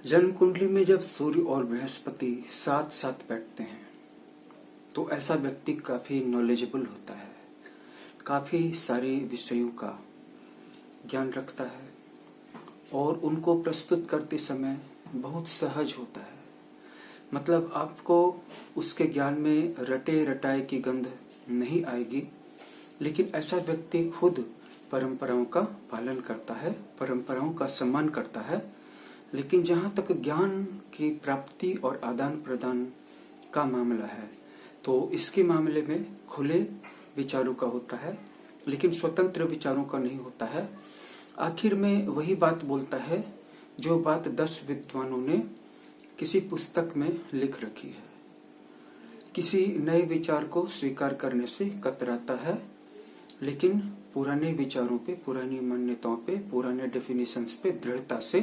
जन्म कुंडली में जब सूर्य और बृहस्पति साथ साथ बैठते हैं तो ऐसा व्यक्ति काफी नॉलेजेबल होता है, काफी सारे विषयों का ज्ञान रखता है और उनको प्रस्तुत करते समय बहुत सहज होता है। मतलब आपको उसके ज्ञान में रटे रटाए की गंध नहीं आएगी, लेकिन ऐसा व्यक्ति खुद परंपराओं का पालन करता है, परंपराओं का सम्मान करता है। लेकिन जहाँ तक ज्ञान की प्राप्ति और आदान प्रदान का मामला है तो इसके मामले में खुले विचारों का होता है, लेकिन स्वतंत्र विचारों का नहीं होता है। आखिर में वही बात बोलता है जो बात 10 विद्वानों ने किसी पुस्तक में लिख रखी है। किसी नए विचार को स्वीकार करने से कतराता है, लेकिन पुराने विचारों पे, पुरानी मान्यताओं पे, पुराने डेफिनेशंस पे दृढ़ता से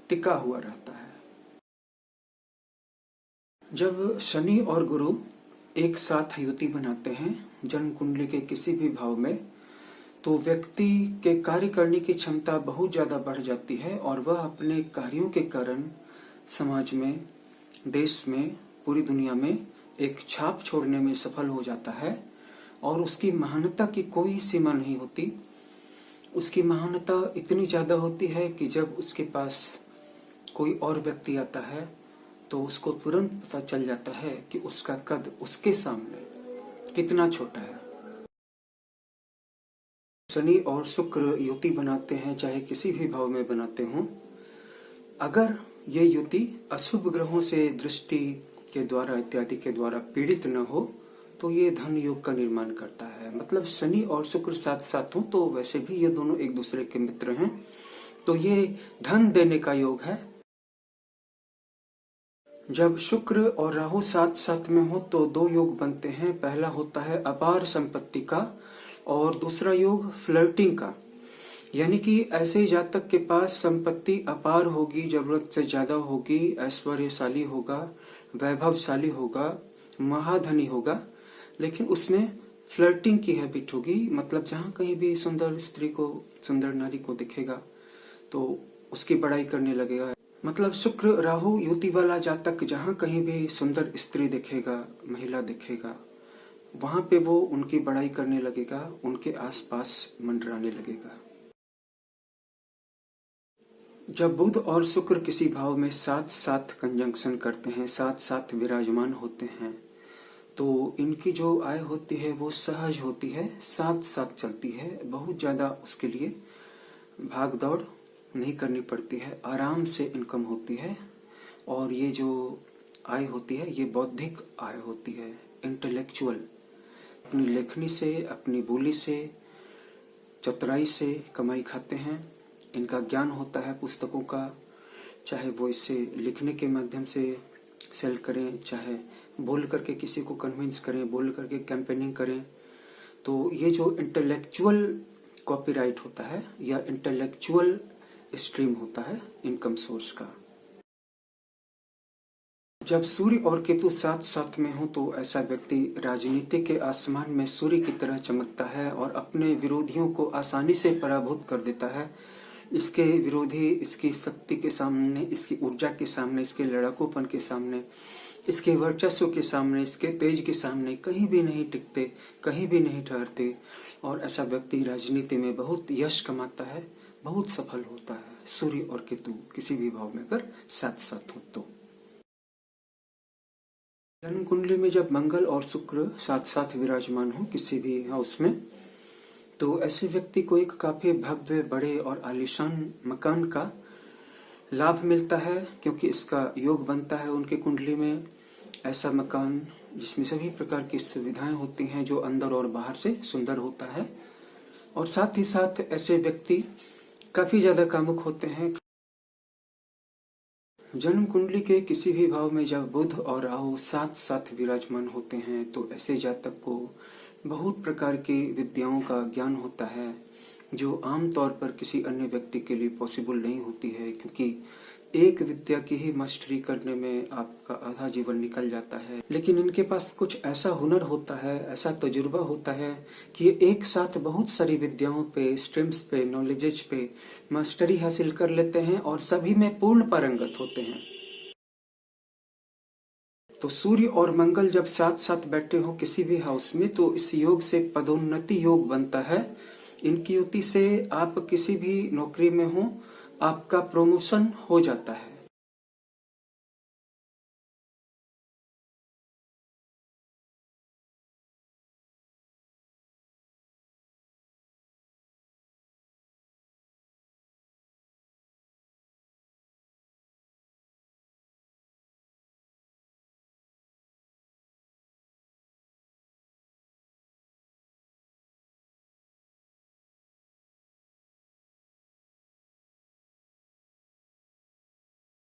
टिका हुआ रहता है। जब शनि और गुरु एक साथ युति बनाते हैं जन्म कुंडली के किसी भी भाव में, तो व्यक्ति के कार्य करने की क्षमता बहुत ज्यादा बढ़ जाती है और वह अपने कार्यों के कारण समाज में, देश में, पूरी दुनिया में एक छाप छोड़ने में सफल हो जाता है। और उसकी महानता की कोई सीमा नहीं होती। उसकी महानता इतनी ज्यादा होती है कि जब उसके पास कोई और व्यक्ति आता है तो उसको तुरंत पता चल जाता है कि उसका कद उसके सामने कितना छोटा है। शनि और शुक्र युति बनाते हैं, चाहे किसी भी भाव में बनाते हों। अगर ये युति अशुभ ग्रहों से दृष्टि के द्वारा इत्यादि के द्वारा पीड़ित न हो तो ये धन योग का निर्माण करता है। मतलब शनि और शुक्र साथ साथ हो तो वैसे भी ये दोनों एक दूसरे के मित्र हैं, तो ये धन देने का योग है। जब शुक्र और राहु साथ साथ में हो तो दो योग बनते हैं। पहला होता है अपार संपत्ति का और दूसरा योग फ्लर्टिंग का। यानी कि ऐसे जातक के पास संपत्ति अपार होगी, जरूरत से ज्यादा होगी, ऐश्वर्यशाली होगा, वैभवशाली होगा, महाधनी होगा, लेकिन उसमें फ्लर्टिंग की हैबिट होगी। मतलब जहां कहीं भी सुंदर स्त्री को, सुंदर नारी को दिखेगा तो उसकी बड़ाई करने लगेगा। मतलब शुक्र राहु युति वाला जातक जहां कहीं भी सुंदर स्त्री दिखेगा, महिला दिखेगा, वहां पे वो उनकी बड़ाई करने लगेगा, उनके आसपास मंडराने लगेगा। जब बुध और शुक्र किसी भाव में साथ साथ कंजंक्शन करते हैं, साथ साथ विराजमान होते हैं, तो इनकी जो आय होती है वो सहज होती है, साथ साथ चलती है। बहुत ज्यादा उसके लिए भाग दौड़ नहीं करनी पड़ती है, आराम से इनकम होती है। और ये जो आय होती है ये बौद्धिक आय होती है, इंटेलेक्चुअल। अपनी लेखनी से, अपनी बोली से, चतुराई से कमाई खाते हैं। इनका ज्ञान होता है पुस्तकों का, चाहे वो इसे लिखने के माध्यम से सेल करें, चाहे बोल करके किसी को कन्विंस करें, बोल करके कैंपेनिंग करें। तो ये जो इंटेलेक्चुअल कॉपीराइट होता है या इंटेलेक्चुअल स्ट्रीम होता है इनकम सोर्स का। जब सूर्य और केतु साथ साथ में हो तो ऐसा व्यक्ति राजनीति के आसमान में सूर्य की तरह चमकता है और अपने विरोधियों को आसानी से पराभूत कर देता है। इसके विरोधी इसकी शक्ति के सामने, इसकी ऊर्जा के सामने, इसके लड़ाकूपन के सामने, इसके वर्चस्व के सामने, इसके तेज के सामने कहीं भी नहीं टिकते, कहीं भी नहीं ठहरते। और ऐसा व्यक्ति राजनीति में बहुत यश कमाता है, बहुत सफल होता है। सूर्य और केतु किसी भी भाव में अगर साथ साथ हो तो। जन्म कुंडली में जब मंगल और शुक्र साथ साथ विराजमान हो किसी भी हाउस में, तो ऐसे व्यक्ति को एक काफी भव्य, बड़े और आलीशान मकान का लाभ मिलता है, क्योंकि इसका योग बनता है उनके कुंडली में। ऐसा मकान जिसमें सभी प्रकार की सुविधाएं होती हैं, जो अंदर और बाहर से सुंदर होता है। और साथ ही साथ ऐसे व्यक्ति काफी ज्यादा कामुक होते हैं। जन्म कुंडली के किसी भी भाव में जब बुध और राहु साथ साथ विराजमान होते हैं तो ऐसे जातक को बहुत प्रकार की विद्याओं का ज्ञान होता है, जो आमतौर पर किसी अन्य व्यक्ति के लिए पॉसिबल नहीं होती है, क्योंकि एक विद्या की ही मास्टरी करने में आपका आधा जीवन निकल जाता है। लेकिन इनके पास कुछ ऐसा हुनर होता है, ऐसा तजुर्बा होता है कि ये एक साथ बहुत सारी विद्याओं पे, स्ट्रीम्स पे, नॉलेजेज पे मास्टरी हासिल कर लेते हैं और सभी में पूर्ण पारंगत होते हैं। तो सूर्य और मंगल जब साथ साथ बैठे हो किसी भी हाउस में, तो इस योग से पदोन्नति योग बनता है। इनकी युति से आप किसी भी नौकरी में हो, आपका प्रमोशन हो जाता है।